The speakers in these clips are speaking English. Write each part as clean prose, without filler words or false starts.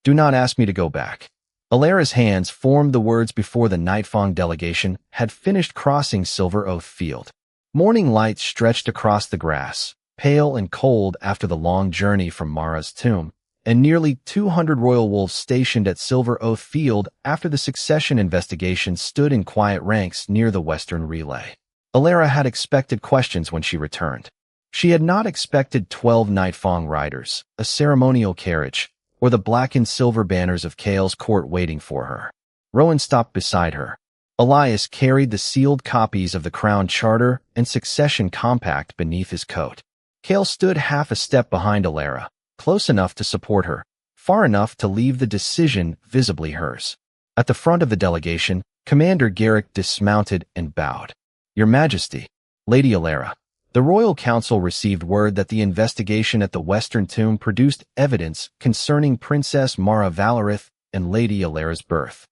Do not ask me to go back. Elara's hands formed the words before the Nightfang delegation had finished crossing Silver Oath Field. Morning light stretched across the grass, pale and cold after the long journey from Mara's tomb, and nearly 200 royal wolves stationed at Silver Oath Field after the succession investigation stood in quiet ranks near the western relay. Elara had expected questions when she returned. She had not expected 12 Nightfang riders, a ceremonial carriage, or the black and silver banners of Kael's court waiting for her. Rowan stopped beside her. Elias carried the sealed copies of the Crown Charter and Succession Compact beneath his coat. Kael stood half a step behind Elara, close enough to support her, far enough to leave the decision visibly hers. At the front of the delegation, Commander Garrick dismounted and bowed. Your Majesty, Lady Elara, the Royal Council received word that the investigation at the Western Tomb produced evidence concerning Princess Mara Valerith and Lady Elara's birth.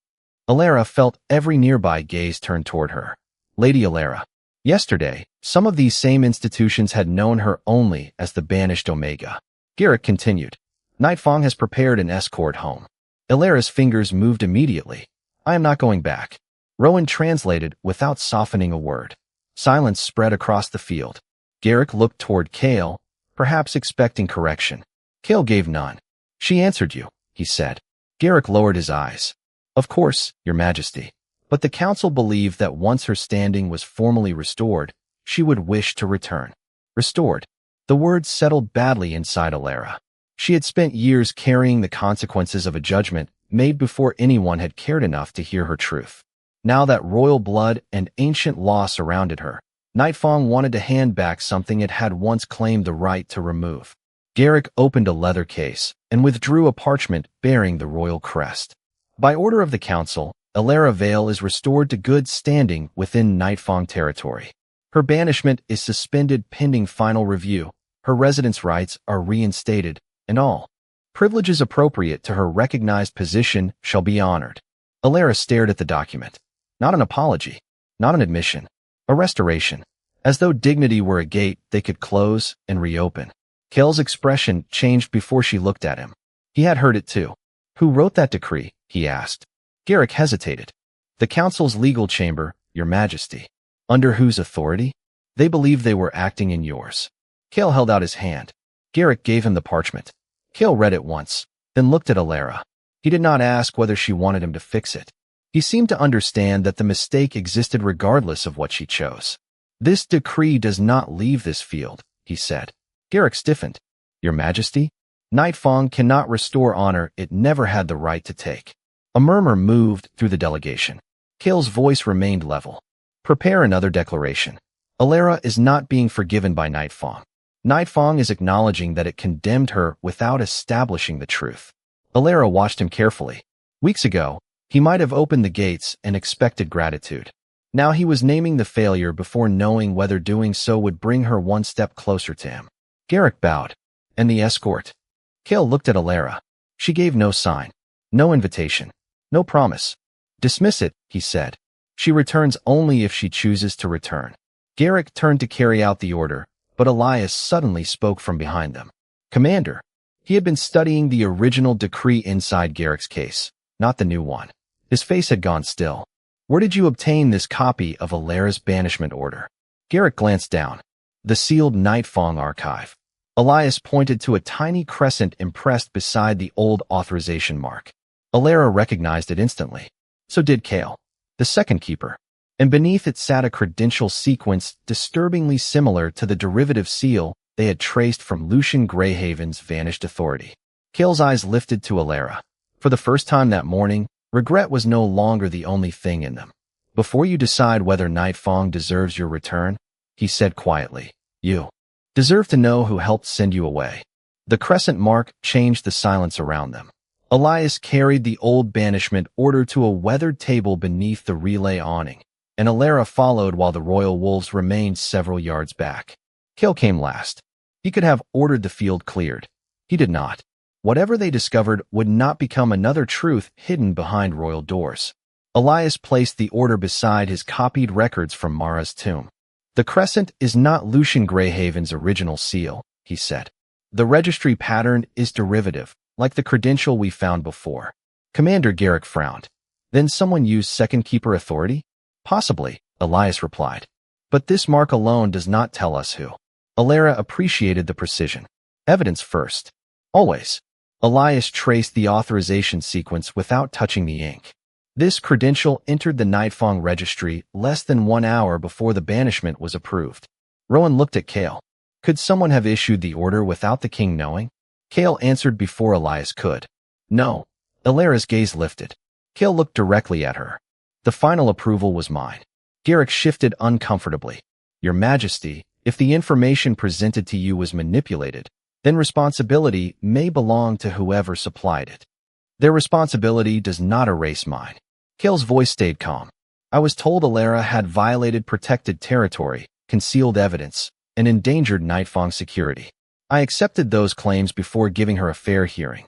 Elara felt every nearby gaze turn toward her. Lady Elara. Yesterday, some of these same institutions had known her only as the Banished Omega. Garrick continued. Nightfang has prepared an escort home. Elara's fingers moved immediately. I am not going back. Rowan translated without softening a word. Silence spread across the field. Garrick looked toward Kael, perhaps expecting correction. Kael gave none. She answered you, he said. Garrick lowered his eyes. Of course, Your Majesty. But the council believed that once her standing was formally restored, she would wish to return. Restored. The words settled badly inside Elara. She had spent years carrying the consequences of a judgment made before anyone had cared enough to hear her truth. Now that royal blood and ancient law surrounded her, Nightfang wanted to hand back something it had once claimed the right to remove. Garrick opened a leather case and withdrew a parchment bearing the royal crest. By order of the council, Elara Vale is restored to good standing within Nightfang territory. Her banishment is suspended pending final review, her residence rights are reinstated, and all privileges appropriate to her recognized position shall be honored. Elara stared at the document. Not an apology, not an admission. A restoration, as though dignity were a gate they could close and reopen. Kael's expression changed before she looked at him. He had heard it too. Who wrote that decree? He asked. Garrick hesitated. The council's legal chamber, Your Majesty. Under whose authority? They believed they were acting in yours. Kael held out his hand. Garrick gave him the parchment. Kael read it once, then looked at Elara. He did not ask whether she wanted him to fix it. He seemed to understand that the mistake existed regardless of what she chose. This decree does not leave this field, he said. Garrick stiffened. Your Majesty? Nightfang cannot restore honor it never had the right to take. A murmur moved through the delegation. Kael's voice remained level. Prepare another declaration. Elara is not being forgiven by Nightfang. Nightfang is acknowledging that it condemned her without establishing the truth. Elara watched him carefully. Weeks ago, he might have opened the gates and expected gratitude. Now he was naming the failure before knowing whether doing so would bring her one step closer to him. Garrick bowed. And the escort? Kael looked at Elara. She gave no sign. No invitation. No promise. Dismiss it, he said. She returns only if she chooses to return. Garrick turned to carry out the order, but Elias suddenly spoke from behind them. Commander. He had been studying the original decree inside Garrick's case, not the new one. His face had gone still. Where did you obtain this copy of Elara's banishment order? Garrick glanced down. The sealed Nightfang archive. Elias pointed to a tiny crescent impressed beside the old authorization mark. Elara recognized it instantly. So did Kael, the second keeper. And beneath it sat a credential sequence disturbingly similar to the derivative seal they had traced from Lucian Greyhaven's vanished authority. Kael's eyes lifted to Elara. For the first time that morning, regret was no longer the only thing in them. Before you decide whether Nightfang deserves your return, he said quietly, you deserve to know who helped send you away. The crescent mark changed the silence around them. Elias carried the old banishment order to a weathered table beneath the relay awning, and Elara followed while the royal wolves remained several yards back. Kael came last. He could have ordered the field cleared. He did not. Whatever they discovered would not become another truth hidden behind royal doors. Elias placed the order beside his copied records from Mara's tomb. The crescent is not Lucian Greyhaven's original seal, he said. The registry pattern is derivative, like the credential we found before. Commander Garrick frowned. Then someone used Second Keeper authority? Possibly, Elias replied. But this mark alone does not tell us who. Elara appreciated the precision. Evidence first. Always. Elias traced the authorization sequence without touching the ink. This credential entered the Nightfang registry less than 1 hour before the banishment was approved. Rowan looked at Kael. Could someone have issued the order without the king knowing? Kael answered before Elias could. No. Elara's gaze lifted. Kael looked directly at her. The final approval was mine. Garrick shifted uncomfortably. Your Majesty, if the information presented to you was manipulated, then responsibility may belong to whoever supplied it. Their responsibility does not erase mine. Kael's voice stayed calm. I was told Elara had violated protected territory, concealed evidence, and endangered Nightfang security. I accepted those claims before giving her a fair hearing.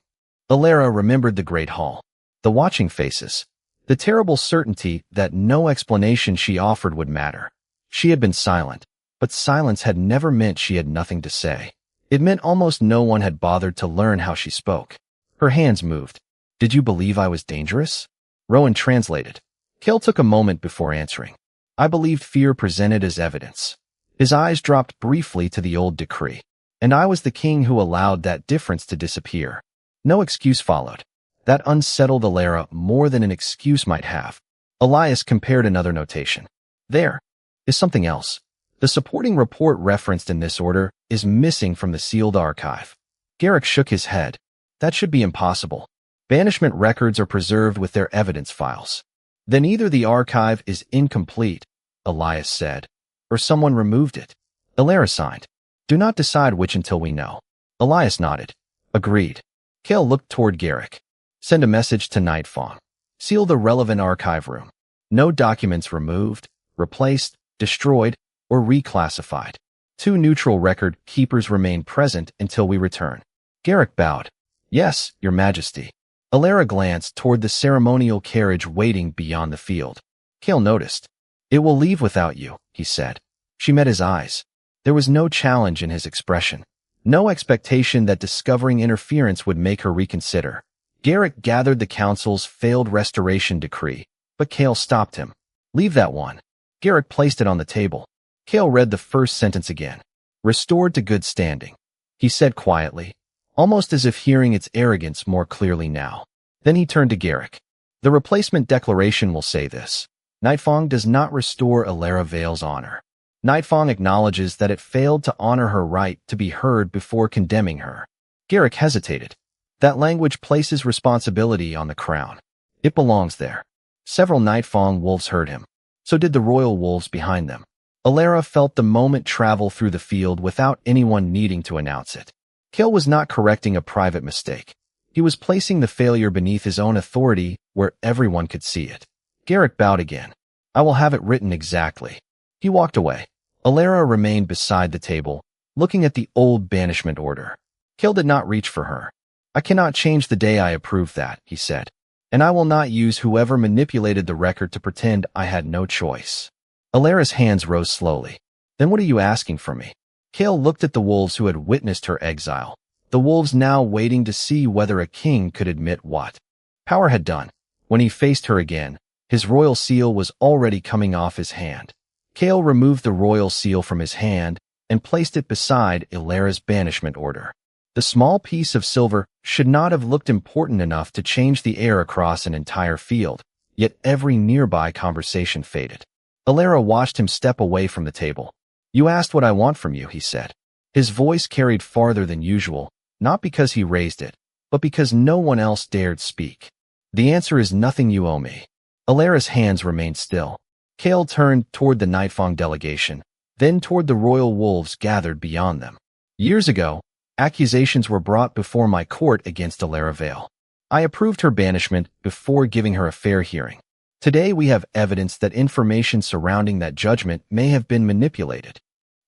Elara remembered the Great Hall, the watching faces, the terrible certainty that no explanation she offered would matter. She had been silent, but silence had never meant she had nothing to say. It meant almost no one had bothered to learn how she spoke. Her hands moved. Did you believe I was dangerous? Rowan translated. Kael took a moment before answering. I believed fear presented as evidence. His eyes dropped briefly to the old decree. And I was the king who allowed that difference to disappear. No excuse followed. That unsettled Elara more than an excuse might have. Elias compared another notation. There is something else. The supporting report referenced in this order is missing from the sealed archive. Garrick shook his head. That should be impossible. Banishment records are preserved with their evidence files. Then either the archive is incomplete, Elias said, or someone removed it. Elara signed. Do not decide which until we know. Elias nodded. Agreed. Kael looked toward Garrick. Send a message to Nightfang. Seal the relevant archive room. No documents removed, replaced, destroyed, or reclassified. 2 neutral record keepers remain present until we return. Garrick bowed. Yes, Your Majesty. Elara glanced toward the ceremonial carriage waiting beyond the field. Kael noticed. It will leave without you, he said. She met his eyes. There was no challenge in his expression. No expectation that discovering interference would make her reconsider. Garrick gathered the council's failed restoration decree, but Kael stopped him. Leave that one. Garrick placed it on the table. Kael read the first sentence again. Restored to good standing. He said quietly, almost as if hearing its arrogance more clearly now. Then he turned to Garrick. The replacement declaration will say this. Nightfang does not restore Elara Vale's honor. Nightfang acknowledges that it failed to honor her right to be heard before condemning her. Garrick hesitated. That language places responsibility on the crown. It belongs there. Several Nightfang wolves heard him. So did the royal wolves behind them. Elara felt the moment travel through the field without anyone needing to announce it. Kael was not correcting a private mistake. He was placing the failure beneath his own authority where everyone could see it. Garrick bowed again. I will have it written exactly. He walked away. Elara remained beside the table, looking at the old banishment order. Kael did not reach for her. I cannot change the day I approved that, he said. And I will not use whoever manipulated the record to pretend I had no choice. Elara's hands rose slowly. Then what are you asking from me? Kael looked at the wolves who had witnessed her exile. The wolves now waiting to see whether a king could admit what power had done. When he faced her again, his royal seal was already coming off his hand. Kael removed the royal seal from his hand and placed it beside Elara's banishment order. The small piece of silver should not have looked important enough to change the air across an entire field, yet every nearby conversation faded. Elara watched him step away from the table. You asked what I want from you, he said. His voice carried farther than usual, not because he raised it, but because no one else dared speak. The answer is nothing you owe me. Elara's hands remained still. Kael turned toward the Nightfang delegation, then toward the royal wolves gathered beyond them. Years ago, accusations were brought before my court against Elara Vale. I approved her banishment before giving her a fair hearing. Today we have evidence that information surrounding that judgment may have been manipulated.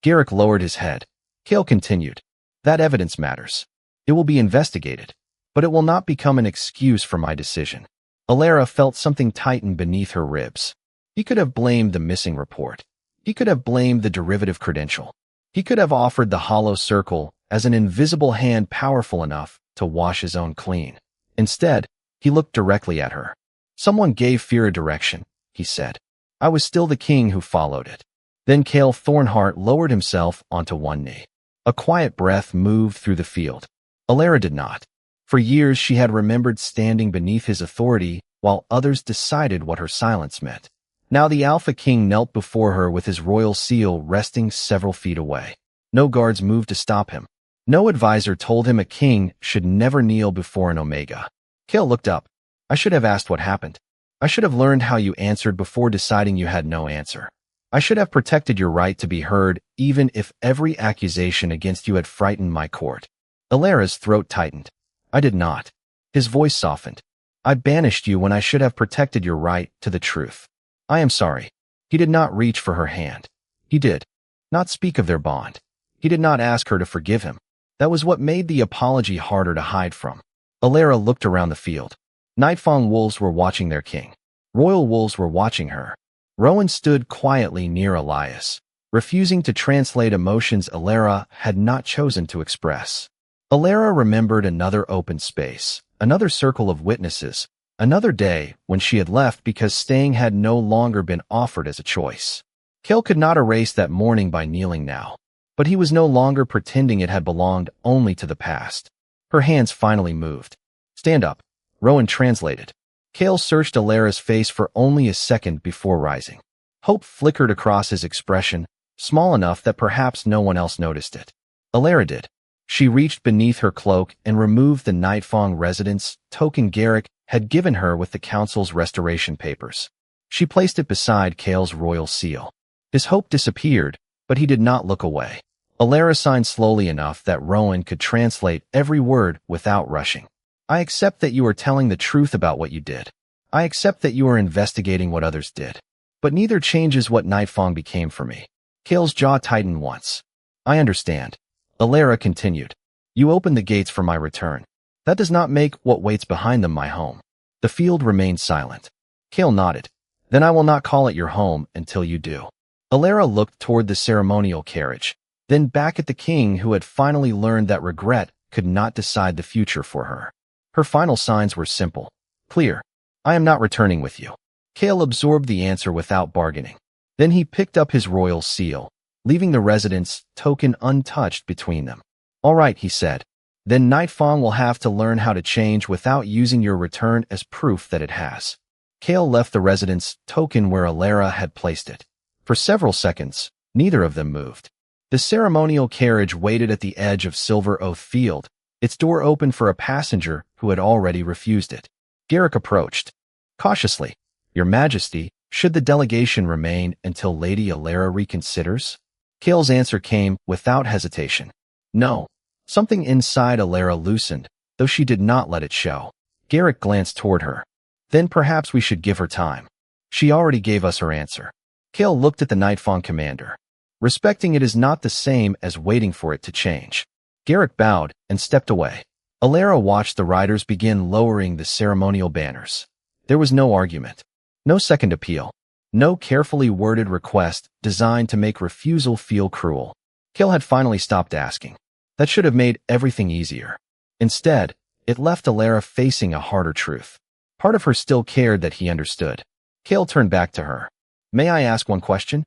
Garrick lowered his head. Kael continued. That evidence matters. It will be investigated, but it will not become an excuse for my decision. Elara felt something tighten beneath her ribs. He could have blamed the missing report. He could have blamed the derivative credential. He could have offered the hollow circle as an invisible hand powerful enough to wash his own clean. Instead, he looked directly at her. Someone gave fear a direction, he said. I was still the king who followed it. Then Kael Thornhart lowered himself onto one knee. A quiet breath moved through the field. Elara did not. For years she had remembered standing beneath his authority while others decided what her silence meant. Now the Alpha King knelt before her with his royal seal resting several feet away. No guards moved to stop him. No advisor told him a king should never kneel before an Omega. Kael looked up. I should have asked what happened. I should have learned how you answered before deciding you had no answer. I should have protected your right to be heard even if every accusation against you had frightened my court. Elara's throat tightened. I did not. His voice softened. I banished you when I should have protected your right to the truth. I am sorry. He did not reach for her hand. He did not speak of their bond. He did not ask her to forgive him. That was what made the apology harder to hide from. Elara looked around the field. Nightfang wolves were watching their king. Royal wolves were watching her. Rowan stood quietly near Elias, refusing to translate emotions Elara had not chosen to express. Elara remembered another open space, another circle of witnesses, another day when she had left because staying had no longer been offered as a choice. Kael could not erase that morning by kneeling now, but he was no longer pretending it had belonged only to the past. Her hands finally moved. Stand up, Rowan translated. Kael searched Elara's face for only a second before rising. Hope flickered across his expression, small enough that perhaps no one else noticed it. Elara did. She reached beneath her cloak and removed the Nightfang residence token Garrick had given her with the council's restoration papers. She placed it beside Kael's royal seal. His hope disappeared, but he did not look away. Elara signed slowly enough that Rowan could translate every word without rushing. I accept that you are telling the truth about what you did. I accept that you are investigating what others did. But neither changes what Nightfang became for me. Kael's jaw tightened once. I understand. Elara continued. You opened the gates for my return. That does not make what waits behind them my home. The field remained silent. Kael nodded. Then I will not call it your home until you do. Elara looked toward the ceremonial carriage, then back at the king who had finally learned that regret could not decide the future for her. Her final signs were simple, clear. I am not returning with you. Kael absorbed the answer without bargaining. Then he picked up his royal seal, leaving the residence token untouched between them. All right, he said. Then Nightfang will have to learn how to change without using your return as proof that it has. Kael left the residence token where Elara had placed it. For several seconds, neither of them moved. The ceremonial carriage waited at the edge of Silver Oath Field, its door open for a passenger who had already refused it. Garrick approached. Cautiously, Your Majesty, should the delegation remain until Lady Elara reconsiders? Kael's answer came without hesitation. No. Something inside Elara loosened, though she did not let it show. Garrick glanced toward her. Then perhaps we should give her time. She already gave us her answer. Kael looked at the Nightfang commander. Respecting it is not the same as waiting for it to change. Garrick bowed and stepped away. Elara watched the riders begin lowering the ceremonial banners. There was no argument. No second appeal. No carefully worded request designed to make refusal feel cruel. Kael had finally stopped asking. That should have made everything easier. Instead, it left Elara facing a harder truth. Part of her still cared that he understood. Kael turned back to her. May I ask one question?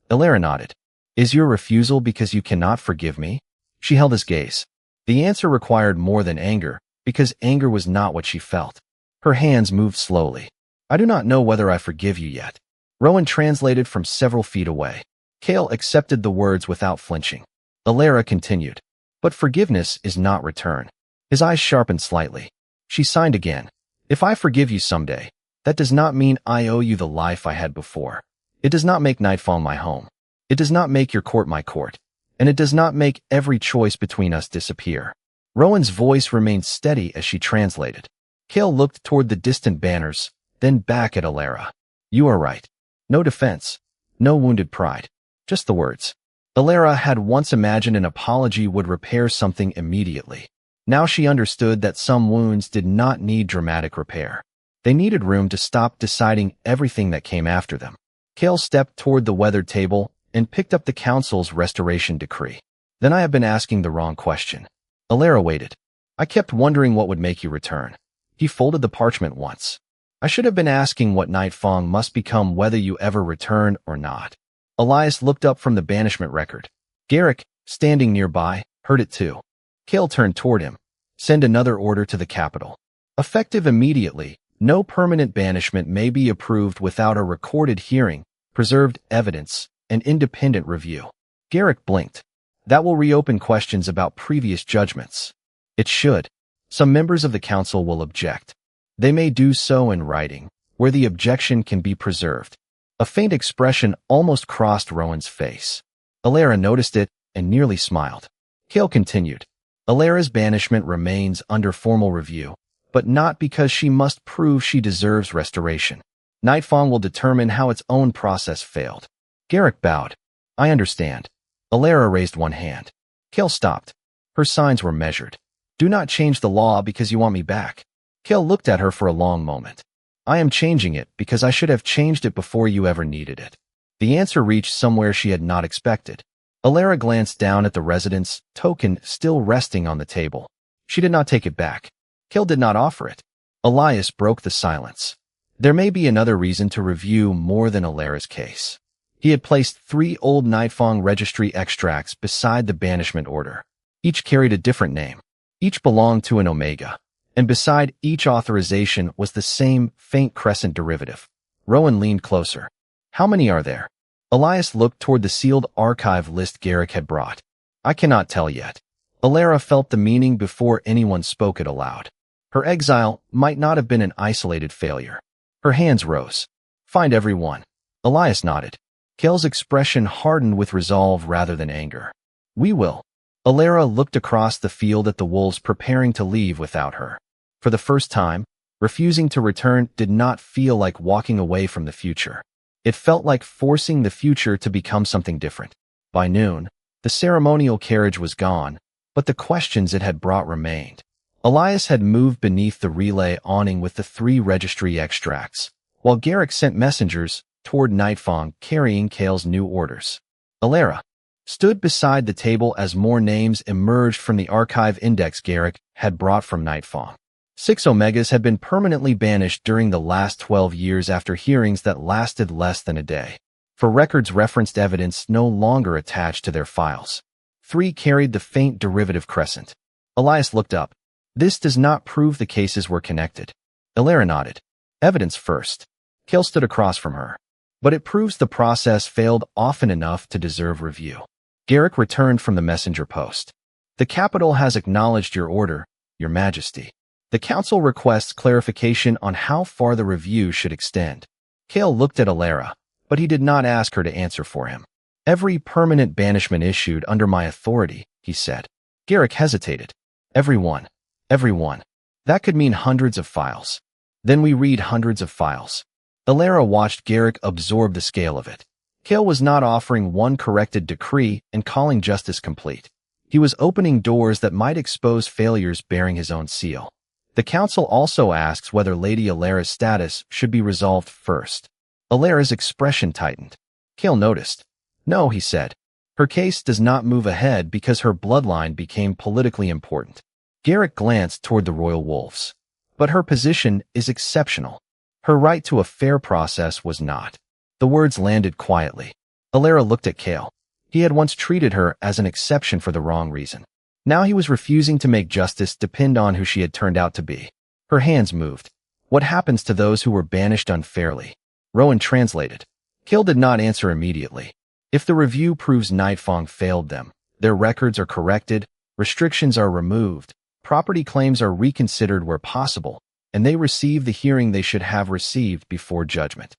Elara nodded. Is your refusal because you cannot forgive me? She held his gaze. The answer required more than anger, because anger was not what she felt. Her hands moved slowly. I do not know whether I forgive you yet. Rowan translated from several feet away. Kael accepted the words without flinching. Elara continued. But forgiveness is not return. His eyes sharpened slightly. She signed again. If I forgive you someday, that does not mean I owe you the life I had before. It does not make Nightfall my home. It does not make your court my court. And it does not make every choice between us disappear. Rowan's voice remained steady as she translated. Kael looked toward the distant banners, then back at Elara. You are right. No defense. No wounded pride. Just the words. Elara had once imagined an apology would repair something immediately. Now she understood that some wounds did not need dramatic repair. They needed room to stop deciding everything that came after them. Kael stepped toward the weathered table and picked up the council's restoration decree. Then I have been asking the wrong question. Elara waited. I kept wondering what would make you return. He folded the parchment once. I should have been asking what Nightfang must become whether you ever return or not. Elias looked up from the banishment record. Garrick, standing nearby, heard it too. Kael turned toward him. Send another order to the capital. Effective immediately, no permanent banishment may be approved without a recorded hearing, preserved evidence, and independent review. Garrick blinked. That will reopen questions about previous judgments. It should. Some members of the council will object. They may do so in writing, where the objection can be preserved. A faint expression almost crossed Rowan's face. Elara noticed it and nearly smiled. Kael continued. Elara's banishment remains under formal review, but not because she must prove she deserves restoration. Nightfang will determine how its own process failed. Garrick bowed. I understand. Elara raised one hand. Kael stopped. Her signs were measured. Do not change the law because you want me back. Kael looked at her for a long moment. I am changing it because I should have changed it before you ever needed it. The answer reached somewhere she had not expected. Elara glanced down at the residence token still resting on the table. She did not take it back. Kael did not offer it. Elias broke the silence. There may be another reason to review more than Elara's case. He had placed 3 old Nightfang registry extracts beside the banishment order. Each carried a different name. Each belonged to an omega. And beside each authorization was the same faint crescent derivative. Rowan leaned closer. How many are there? Elias looked toward the sealed archive list Garrick had brought. I cannot tell yet. Elara felt the meaning before anyone spoke it aloud. Her exile might not have been an isolated failure. Her hands rose. Find every one. Elias nodded. Kael's expression hardened with resolve rather than anger. We will. Elara looked across the field at the wolves preparing to leave without her. For the first time, refusing to return did not feel like walking away from the future. It felt like forcing the future to become something different. By noon, the ceremonial carriage was gone, but the questions it had brought remained. Elias had moved beneath the relay awning with the 3 registry extracts, while Garrick sent messengers toward Nightfang carrying Kael's new orders. Elara stood beside the table as more names emerged from the archive index Garrick had brought from Nightfang. 6 omegas had been permanently banished during the last 12 years after hearings that lasted less than a day. For records referenced evidence no longer attached to their files. 3 carried the faint derivative crescent. Elias looked up. This does not prove the cases were connected. Elara nodded. Evidence first. Kael stood across from her. But it proves the process failed often enough to deserve review. Garrick returned from the messenger post. The capital has acknowledged your order, Your Majesty. The council requests clarification on how far the review should extend. Kael looked at Elara, but he did not ask her to answer for him. Every permanent banishment issued under my authority, he said. Garrick hesitated. Everyone. That could mean hundreds of files. Then we read hundreds of files. Elara watched Garrick absorb the scale of it. Kael was not offering one corrected decree and calling justice complete. He was opening doors that might expose failures bearing his own seal. The council also asks whether Lady Elara's status should be resolved first. Elara's expression tightened. Kael noticed. No, he said. Her case does not move ahead because her bloodline became politically important. Garrick glanced toward the royal wolves. But her position is exceptional. Her right to a fair process was not. The words landed quietly. Elara looked at Kael. He had once treated her as an exception for the wrong reason. Now he was refusing to make justice depend on who she had turned out to be. Her hands moved. What happens to those who were banished unfairly? Rowan translated. Kael did not answer immediately. If the review proves Nightfang failed them, their records are corrected, restrictions are removed, property claims are reconsidered where possible, and they receive the hearing they should have received before judgment.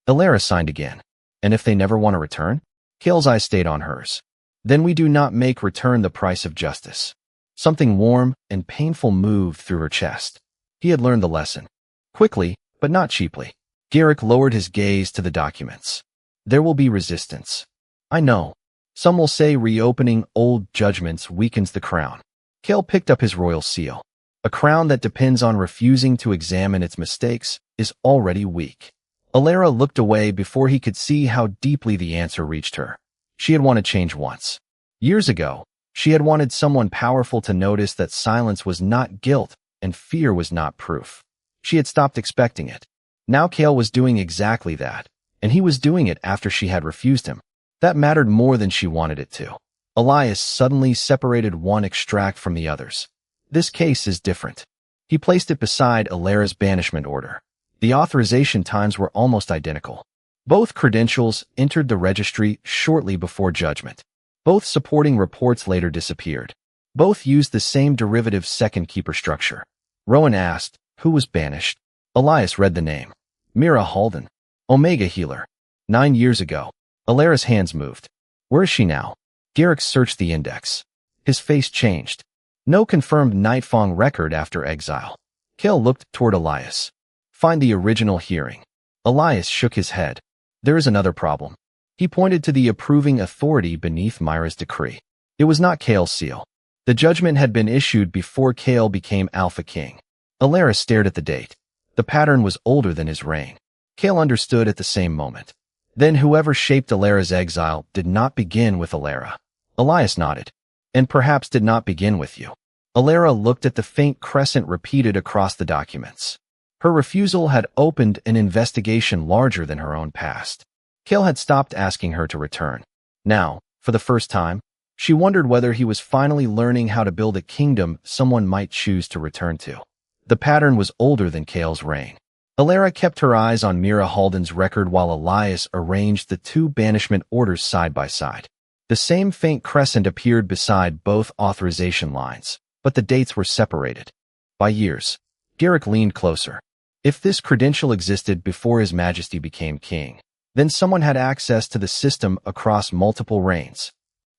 Elara signed again. And if they never want to return? Kael's eyes stayed on hers. Then we do not make return the price of justice. Something warm and painful moved through her chest. He had learned the lesson. Quickly, but not cheaply. Garrick lowered his gaze to the documents. There will be resistance. I know. Some will say reopening old judgments weakens the crown. Kael picked up his royal seal. A crown that depends on refusing to examine its mistakes is already weak. Elara looked away before he could see how deeply the answer reached her. She had wanted change once. Years ago, She had wanted someone powerful to notice that silence was not guilt and fear was not proof. She had stopped expecting it. Now Kael was doing exactly that, and he was doing it after she had refused him. That mattered more than she wanted it to. Elias suddenly separated one extract from the others. This case is different. He placed it beside Elara's banishment order. The authorization times were almost identical. Both credentials entered the registry shortly before judgment. Both supporting reports later disappeared. Both used the same derivative second keeper structure. Rowan asked, who was banished? Elias read the name. Mira Halden. Omega Healer. 9 years ago. Elara's hands moved. Where is she now? Garrick searched the index. His face changed. No confirmed Nightfang record after exile. Kael looked toward Elias. Find the original hearing. Elias shook his head. There is another problem. He pointed to the approving authority beneath Myra's decree. It was not Kael's seal. The judgment had been issued before Kael became Alpha King. Elara stared at the date. The pattern was older than his reign. Kael understood at the same moment. Then whoever shaped Elara's exile did not begin with Elara. Elias nodded. And perhaps did not begin with you. Elara looked at the faint crescent repeated across the documents. Her refusal had opened an investigation larger than her own past. Kael had stopped asking her to return. Now, for the first time, she wondered whether he was finally learning how to build a kingdom someone might choose to return to. The pattern was older than Kael's reign. Elara kept her eyes on Mira Halden's record while Elias arranged the two banishment orders side by side. The same faint crescent appeared beside both authorization lines, but the dates were separated. By years. Garrick leaned closer. If this credential existed before His Majesty became king, then someone had access to the system across multiple reigns.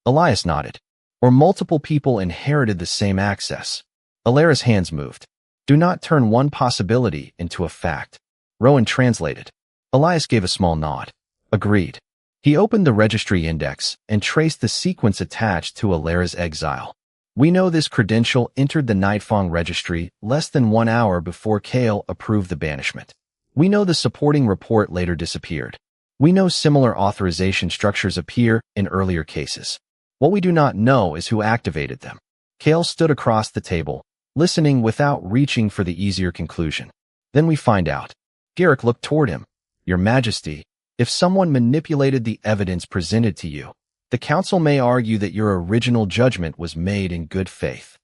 Elias nodded. Or multiple people inherited the same access. Elara's hands moved. Do not turn one possibility into a fact. Rowan translated. Elias gave a small nod. Agreed. He opened the registry index and traced the sequence attached to Elara's exile. We know this credential entered the Nightfang registry less than 1 hour before Kael approved the banishment. We know the supporting report later disappeared. We know similar authorization structures appear in earlier cases. What we do not know is who activated them. Kael stood across the table, listening without reaching for the easier conclusion. Then we find out. Garrick looked toward him. Your Majesty, if someone manipulated the evidence presented to you, the council may argue that your original judgment was made in good faith.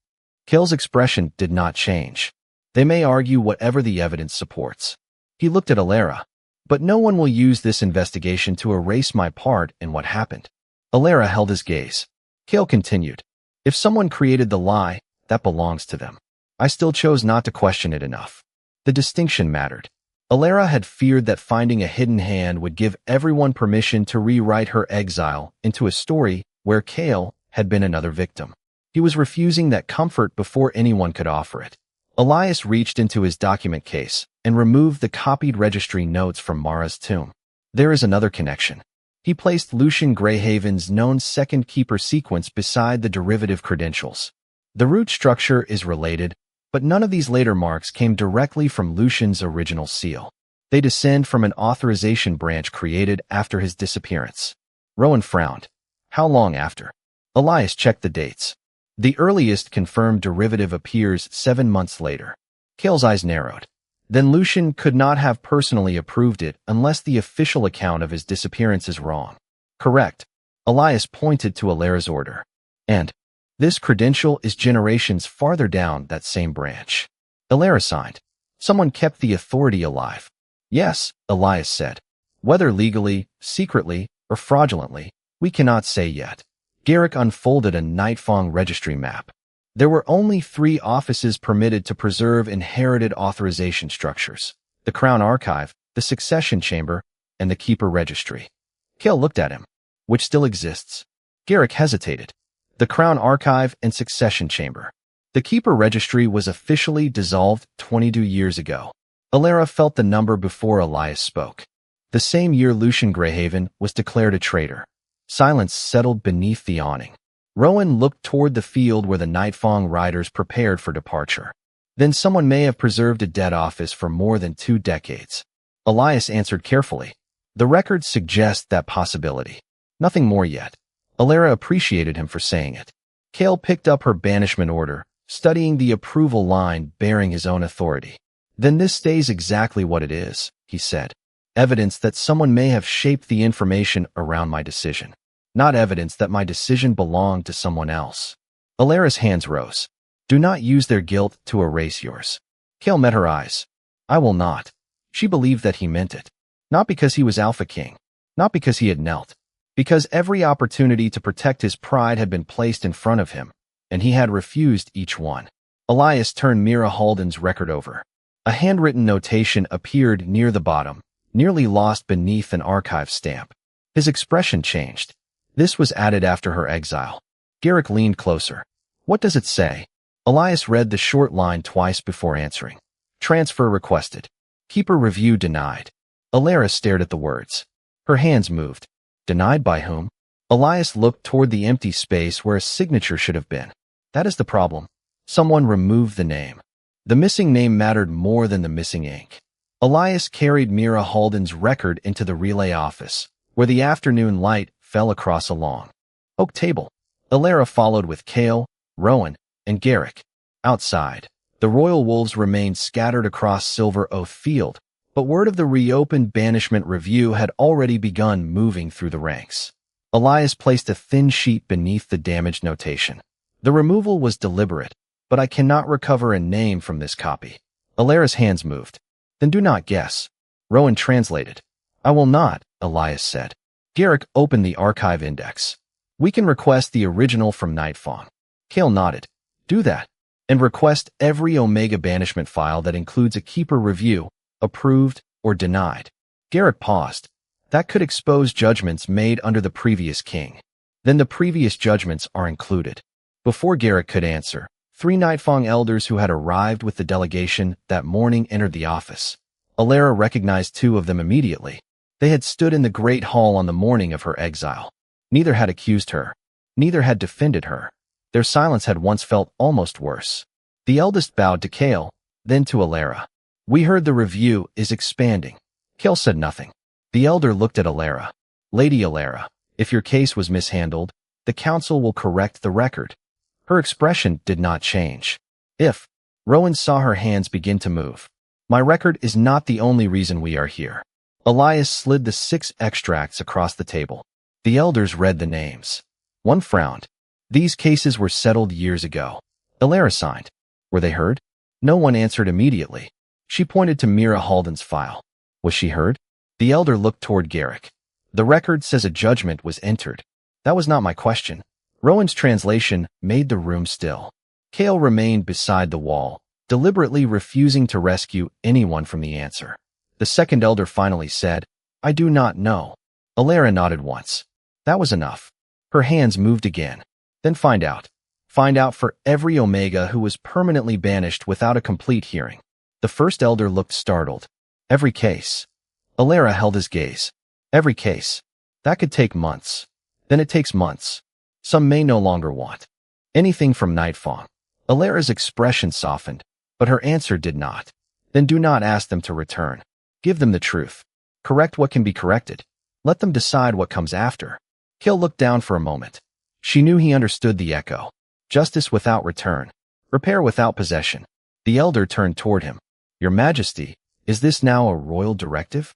Kael's expression did not change. They may argue whatever the evidence supports. He looked at Elara. But no one will use this investigation to erase my part in what happened. Elara held his gaze. Kael continued. If someone created the lie, that belongs to them. I still chose not to question it enough. The distinction mattered. Elara had feared that finding a hidden hand would give everyone permission to rewrite her exile into a story where Kael had been another victim. He was refusing that comfort before anyone could offer it. Elias reached into his document case and removed the copied registry notes from Mara's tomb. There is another connection. He placed Lucian Greyhaven's known second keeper sequence beside the derivative credentials. The root structure is related, but none of these later marks came directly from Lucian's original seal. They descend from an authorization branch created after his disappearance. Rowan frowned. How long after? Elias checked the dates. The earliest confirmed derivative appears 7 months later. Kael's eyes narrowed. Then Lucian could not have personally approved it unless the official account of his disappearance is wrong. Correct. Elias pointed to Elara's order. And this credential is generations farther down that same branch. Elara signed. Someone kept the authority alive. Yes, Elias said. Whether legally, secretly, or fraudulently, we cannot say yet. Garrick unfolded a Nightfang registry map. There were only 3 offices permitted to preserve inherited authorization structures: the Crown Archive, the Succession Chamber, and the Keeper Registry. Kael looked at him. Which still exists? Garrick hesitated. The Crown Archive and Succession Chamber. The Keeper Registry was officially dissolved 22 years ago. Elara felt the number before Elias spoke. The same year Lucian Greyhaven was declared a traitor. Silence settled beneath the awning. Rowan looked toward the field where the Nightfang riders prepared for departure. Then someone may have preserved a dead office for more than 2 decades. Elias answered carefully. The records suggest that possibility. Nothing more yet. Elara appreciated him for saying it. Kael picked up her banishment order, studying the approval line bearing his own authority. Then this stays exactly what it is, he said. Evidence that someone may have shaped the information around my decision. Not evidence that my decision belonged to someone else. Elara's hands rose. Do not use their guilt to erase yours. Kael met her eyes. I will not. She believed that he meant it. Not because he was Alpha King. Not because he had knelt. Because every opportunity to protect his pride had been placed in front of him, and he had refused each one. Elias turned Mira Halden's record over. A handwritten notation appeared near the bottom, nearly lost beneath an archive stamp. His expression changed. This was added after her exile. Garrick leaned closer. What does it say? Elias read the short line twice before answering. Transfer requested. Keeper review denied. Elara stared at the words. Her hands moved. Denied by whom? Elias looked toward the empty space where a signature should have been. That is the problem. Someone removed the name. The missing name mattered more than the missing ink. Elias carried Mira Halden's record into the relay office, where the afternoon light fell across a long oak table. Elara followed with Kael, Rowan, and Garrick. Outside, the royal wolves remained scattered across Silver Oath Field, but word of the reopened banishment review had already begun moving through the ranks. Elias placed a thin sheet beneath the damaged notation. The removal was deliberate, but I cannot recover a name from this copy. Elara's hands moved. Then do not guess. Rowan translated. I will not, Elias said. Garrick opened the archive index. We can request the original from Nightfang. Kael nodded. Do that. And request every Omega banishment file that includes a keeper review, approved or denied. Garrick paused. That could expose judgments made under the previous king. Then the previous judgments are included. Before Garrick could answer, 3 Nightfang elders who had arrived with the delegation that morning entered the office. Elara recognized 2 of them immediately. They had stood in the great hall on the morning of her exile. Neither had accused her. Neither had defended her. Their silence had once felt almost worse. The eldest bowed to Kael, then to Elara. We heard the review is expanding. Kael said nothing. The elder looked at Elara. Lady Elara, if your case was mishandled, the council will correct the record. Her expression did not change. If Rowan saw her hands begin to move. My record is not the only reason we are here. Elias slid the 6 extracts across the table. The elders read the names. One frowned. These cases were settled years ago. Elara signed. Were they heard? No one answered immediately. She pointed to Mira Halden's file. Was she heard? The elder looked toward Garrick. The record says a judgment was entered. That was not my question. Rowan's translation made the room still. Kael remained beside the wall, deliberately refusing to rescue anyone from the answer. The second elder finally said, I do not know. Elara nodded once. That was enough. Her hands moved again. Then find out. Find out for every Omega who was permanently banished without a complete hearing. The first elder looked startled. Every case. Elara held his gaze. Every case. That could take months. Then it takes months. Some may no longer want anything from Nightfang. Elara's expression softened, but her answer did not. Then do not ask them to return. Give them the truth. Correct what can be corrected. Let them decide what comes after. Kael looked down for a moment. She knew he understood the echo. Justice without return. Repair without possession. The elder turned toward him. Your Majesty, is this now a royal directive?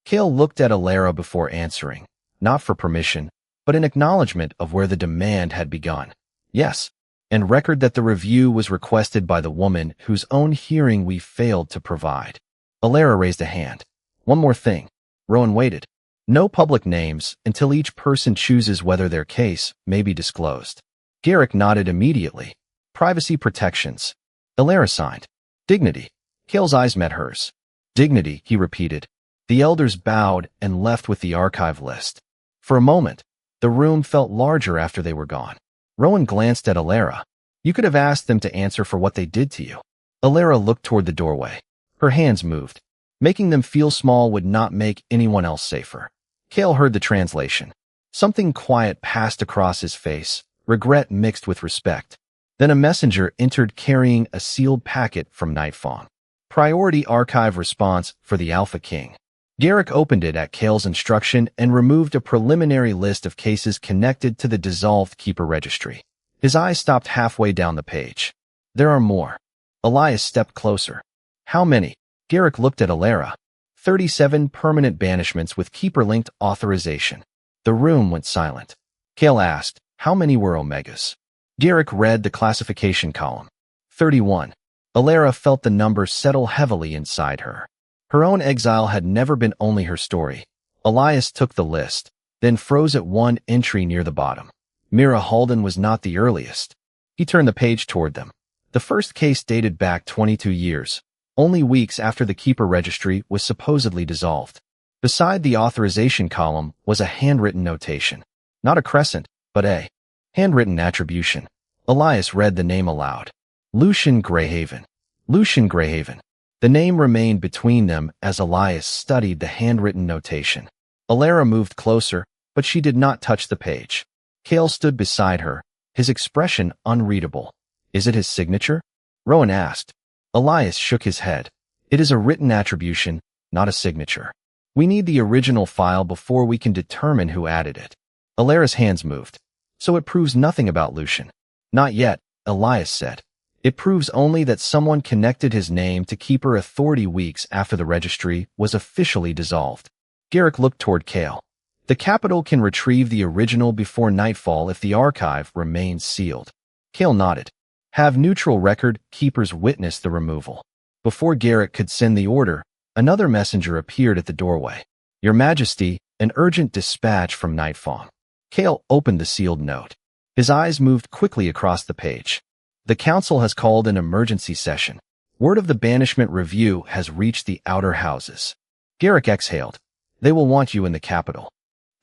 Kael looked at Elara before answering, not for permission, but in acknowledgement of where the demand had begun. Yes, and record that the review was requested by the woman whose own hearing we failed to provide. Elara raised a hand. One more thing. Rowan waited. No public names until each person chooses whether their case may be disclosed. Garrick nodded immediately. Privacy protections. Elara signed. Dignity. Kael's eyes met hers. Dignity, he repeated. The elders bowed and left with the archive list. For a moment, the room felt larger after they were gone. Rowan glanced at Elara. You could have asked them to answer for what they did to you. Elara looked toward the doorway. Her hands moved. Making them feel small would not make anyone else safer. Kael heard the translation. Something quiet passed across his face, regret mixed with respect. Then a messenger entered carrying a sealed packet from Nightfang. Priority archive response for the Alpha King. Garrick opened it at Kael's instruction and removed a preliminary list of cases connected to the dissolved Keeper Registry. His eyes stopped halfway down the page. There are more. Elias stepped closer. How many? Garrick looked at Elara. 37 permanent banishments with keeper-linked authorization. The room went silent. Kael asked, how many were Omegas? Garrick read the classification column. 31. Elara felt the number settle heavily inside her. Her own exile had never been only her story. Elias took the list, then froze at one entry near the bottom. Mira Halden was not the earliest. He turned the page toward them. The first case dated back 22 years, only weeks after the Keeper Registry was supposedly dissolved. Beside the authorization column was a handwritten notation. Not a crescent, but a handwritten attribution. Elias read the name aloud. Lucian Greyhaven. Lucian Greyhaven. The name remained between them as Elias studied the handwritten notation. Elara moved closer, but she did not touch the page. Kael stood beside her, his expression unreadable. Is it his signature? Rowan asked. Elias shook his head. It is a written attribution, not a signature. We need the original file before we can determine who added it. Elara's hands moved. So it proves nothing about Lucian. Not yet, Elias said. It proves only that someone connected his name to Keeper authority weeks after the registry was officially dissolved. Garrick looked toward Kael. The Capitol can retrieve the original before nightfall if the archive remains sealed. Kael nodded. Have neutral record keepers witness the removal. Before Garrick could send the order, another messenger appeared at the doorway. Your Majesty, an urgent dispatch from Nightfall. Kael opened the sealed note. His eyes moved quickly across the page. The Council has called an emergency session. Word of the banishment review has reached the outer houses. Garrick exhaled. They will want you in the capital.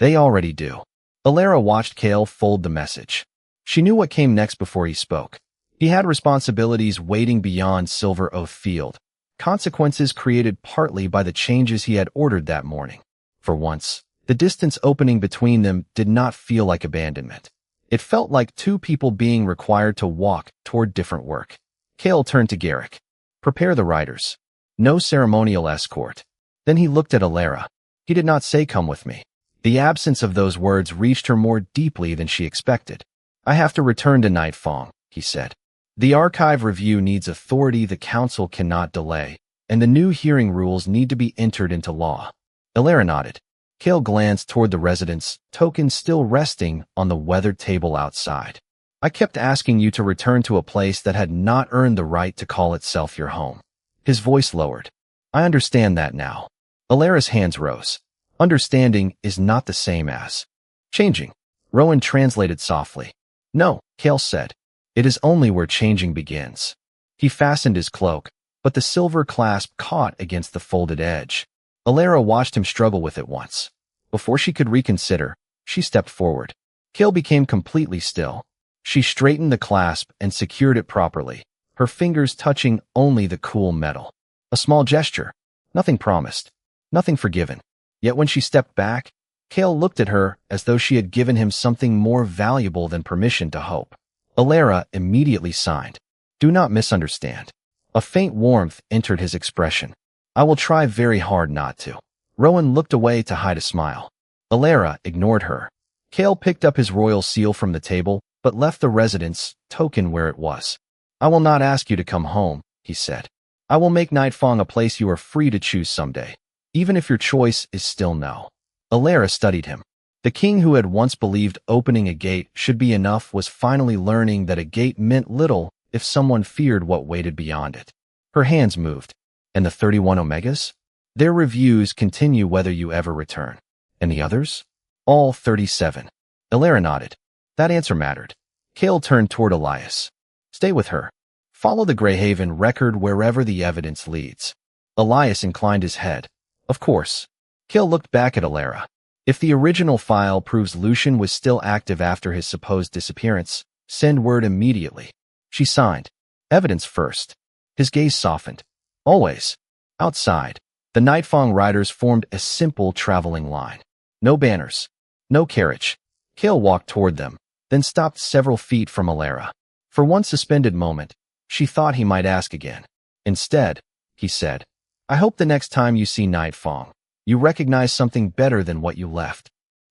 They already do. Elara watched Kael fold the message. She knew what came next before he spoke. He had responsibilities waiting beyond Silver Oath Field, consequences created partly by the changes he had ordered that morning. For once, the distance opening between them did not feel like abandonment. It felt like two people being required to walk toward different work. Kael turned to Garrick. Prepare the riders. No ceremonial escort. Then he looked at Elara. He did not say come with me. The absence of those words reached her more deeply than she expected. I have to return to Nightfall, he said. The archive review needs authority the Council cannot delay, and the new hearing rules need to be entered into law. Elara nodded. Kael glanced toward the residence, token still resting on the weathered table outside. I kept asking you to return to a place that had not earned the right to call itself your home. His voice lowered. I understand that now. Elara's hands rose. Understanding is not the same as changing. Rowan translated softly. No, Kael said. It is only where changing begins. He fastened his cloak, but the silver clasp caught against the folded edge. Elara watched him struggle with it once. Before she could reconsider, she stepped forward. Kael became completely still. She straightened the clasp and secured it properly, her fingers touching only the cool metal. A small gesture. Nothing promised. Nothing forgiven. Yet when she stepped back, Kael looked at her as though she had given him something more valuable than permission to hope. Elara immediately signed. Do not misunderstand. A faint warmth entered his expression. I will try very hard not to. Rowan looked away to hide a smile. Elara ignored her. Kael picked up his royal seal from the table, but left the residence token where it was. I will not ask you to come home, he said. I will make Nightfall a place you are free to choose someday, even if your choice is still no. Elara studied him. The king who had once believed opening a gate should be enough was finally learning that a gate meant little if someone feared what waited beyond it. Her hands moved. And the 31 Omegas? Their reviews continue whether you ever return. And the others? All 37. Elara nodded. That answer mattered. Kael turned toward Elias. Stay with her. Follow the Greyhaven record wherever the evidence leads. Elias inclined his head. Of course. Kael looked back at Elara. If the original file proves Lucian was still active after his supposed disappearance, send word immediately. She signed. Evidence first. His gaze softened. Always. Outside, the Nightfall riders formed a simple traveling line. No banners. No carriage. Kael walked toward them, then stopped several feet from Elara. For one suspended moment, she thought he might ask again. Instead, he said, I hope the next time you see Nightfall, you recognize something better than what you left.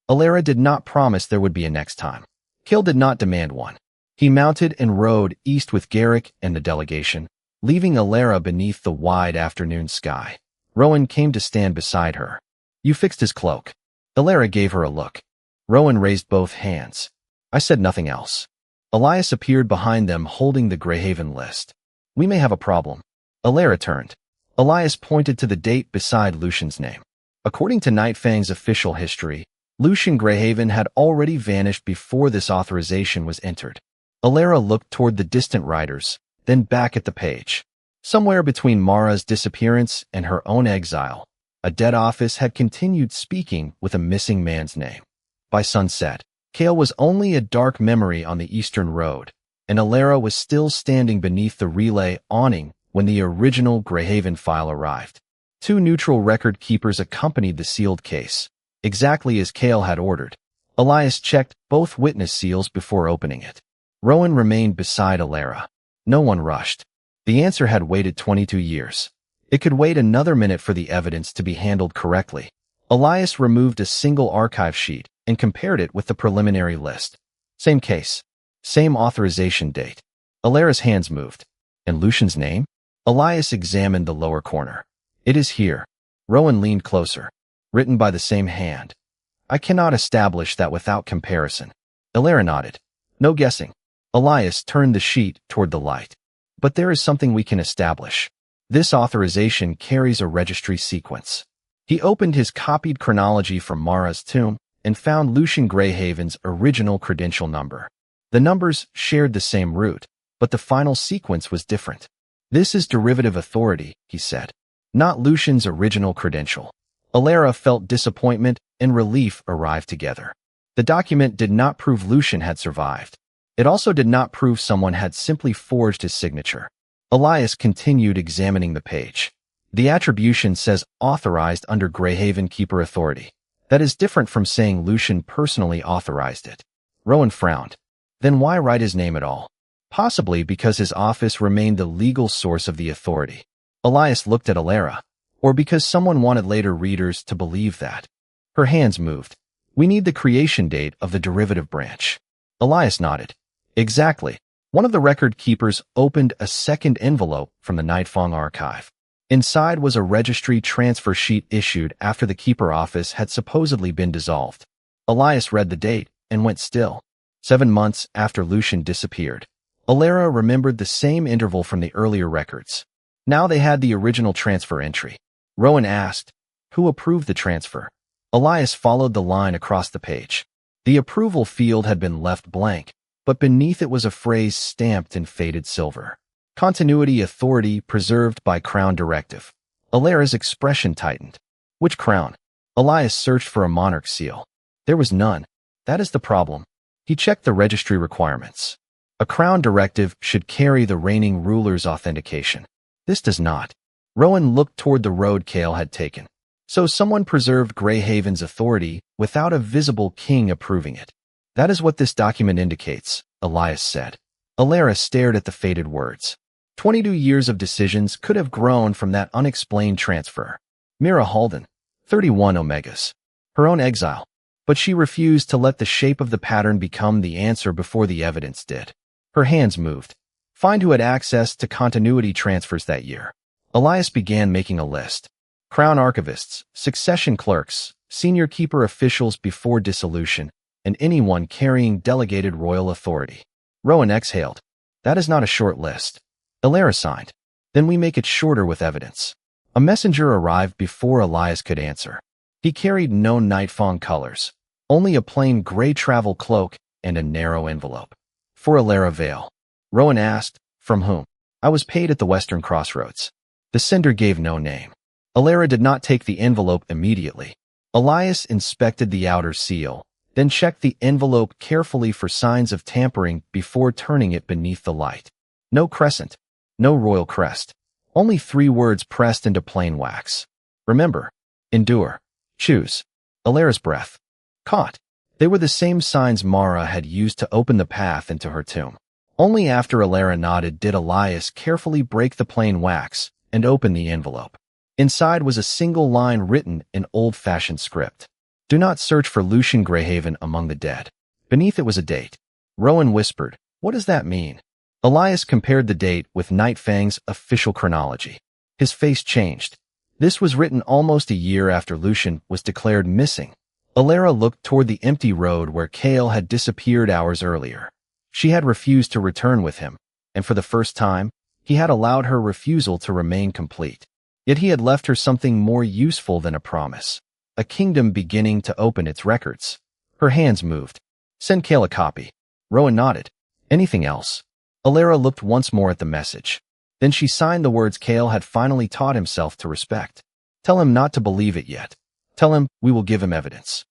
Elara did not promise there would be a next time. Kael did not demand one. He mounted and rode east with Garrick and the delegation, leaving Elara beneath the wide afternoon sky. Rowan came to stand beside her. "You fixed his cloak." Elara gave her a look. Rowan raised both hands. "I said nothing else." Elias appeared behind them holding the Greyhaven list. "We may have a problem." Elara turned. Elias pointed to the date beside Lucian's name. According to Nightfang's official history, Lucian Greyhaven had already vanished before this authorization was entered. Elara looked toward the distant riders, then back at the page. Somewhere between Mara's disappearance and her own exile, a dead office had continued speaking with a missing man's name. By sunset, Kael was only a dark memory on the eastern road, and Elara was still standing beneath the relay awning when the original Greyhaven file arrived. 2 neutral record keepers accompanied the sealed case, exactly as Kael had ordered. Elias checked both witness seals before opening it. Rowan remained beside Elara. No one rushed. The answer had waited 22 years. It could wait another minute for the evidence to be handled correctly. Elias removed a single archive sheet and compared it with the preliminary list. Same case. Same authorization date. Elara's hands moved. And Lucian's name? Elias examined the lower corner. "It is here." Rowan leaned closer. "Written by the same hand." "I cannot establish that without comparison." Elara nodded. "No guessing." Elias turned the sheet toward the light. "But there is something we can establish. This authorization carries a registry sequence." He opened his copied chronology from Mara's tomb and found Lucian Greyhaven's original credential number. The numbers shared the same root, but the final sequence was different. "This is derivative authority," he said, "not Lucian's original credential." Elara felt disappointment and relief arrive together. The document did not prove Lucian had survived. It also did not prove someone had simply forged his signature. Elias continued examining the page. "The attribution says authorized under Greyhaven Keeper authority. That is different from saying Lucian personally authorized it." Rowan frowned. "Then why write his name at all?" "Possibly because his office remained the legal source of the authority." Elias looked at Elara. "Or because someone wanted later readers to believe that." Her hands moved. "We need the creation date of the derivative branch." Elias nodded. "Exactly." One of the record keepers opened a second envelope from the Nightfang archive. Inside was a registry transfer sheet issued after the keeper office had supposedly been dissolved. Elias read the date and went still. 7 months after Lucian disappeared. Elara remembered the same interval from the earlier records. Now they had the original transfer entry. Rowan asked, "Who approved the transfer?" Elias followed the line across the page. The approval field had been left blank, but beneath it was a phrase stamped in faded silver. "Continuity authority preserved by Crown Directive." Elara's expression tightened. "Which crown?" Elias searched for a monarch seal. There was none. That is the problem. He checked the registry requirements. A Crown Directive should carry the reigning ruler's authentication. This does not. Rowan looked toward the road Kael had taken. So someone preserved Greyhaven's authority without a visible king approving it. "That is what this document indicates," Elias said. Elara stared at the faded words. 22 years of decisions could have grown from that unexplained transfer. Mira Halden, 31 Omegas. Her own exile. But she refused to let the shape of the pattern become the answer before the evidence did. Her hands moved. "Find who had access to continuity transfers that year." Elias began making a list. Crown archivists, succession clerks, senior keeper officials before dissolution, and anyone carrying delegated royal authority. Rowan exhaled. "That is not a short list." Elara signed. "Then we make it shorter with evidence." A messenger arrived before Elias could answer. He carried no Nightfang colors, only a plain gray travel cloak and a narrow envelope. "For Elara Vale." Rowan asked, "From whom?" "I was paid at the Western Crossroads." The sender gave no name. Elara did not take the envelope immediately. Elias inspected the outer seal, then checked the envelope carefully for signs of tampering before turning it beneath the light. No crescent, no royal crest, only 3 words pressed into plain wax. "Remember, endure, choose." Elara's breath caught. They were the same signs Mara had used to open the path into her tomb. Only after Elara nodded did Elias carefully break the plain wax and open the envelope. Inside was a single line written in old-fashioned script. "Do not search for Lucian Greyhaven among the dead." Beneath it was a date. Rowan whispered, What does that mean? Elias compared the date with Night Fang's official chronology. His face changed. This was written almost a year after Lucian was declared missing. Elara looked toward the empty road where Kael had disappeared hours earlier. She had refused to return with him, and for the first time, he had allowed her refusal to remain complete. Yet he had left her something more useful than a promise. A kingdom beginning to open its records. Her hands moved. Send Kael a copy. Rowan nodded. Anything else? Elara looked once more at the message. Then she signed the words Kael had finally taught himself to respect. Tell him not to believe it yet. Tell him we will give him evidence.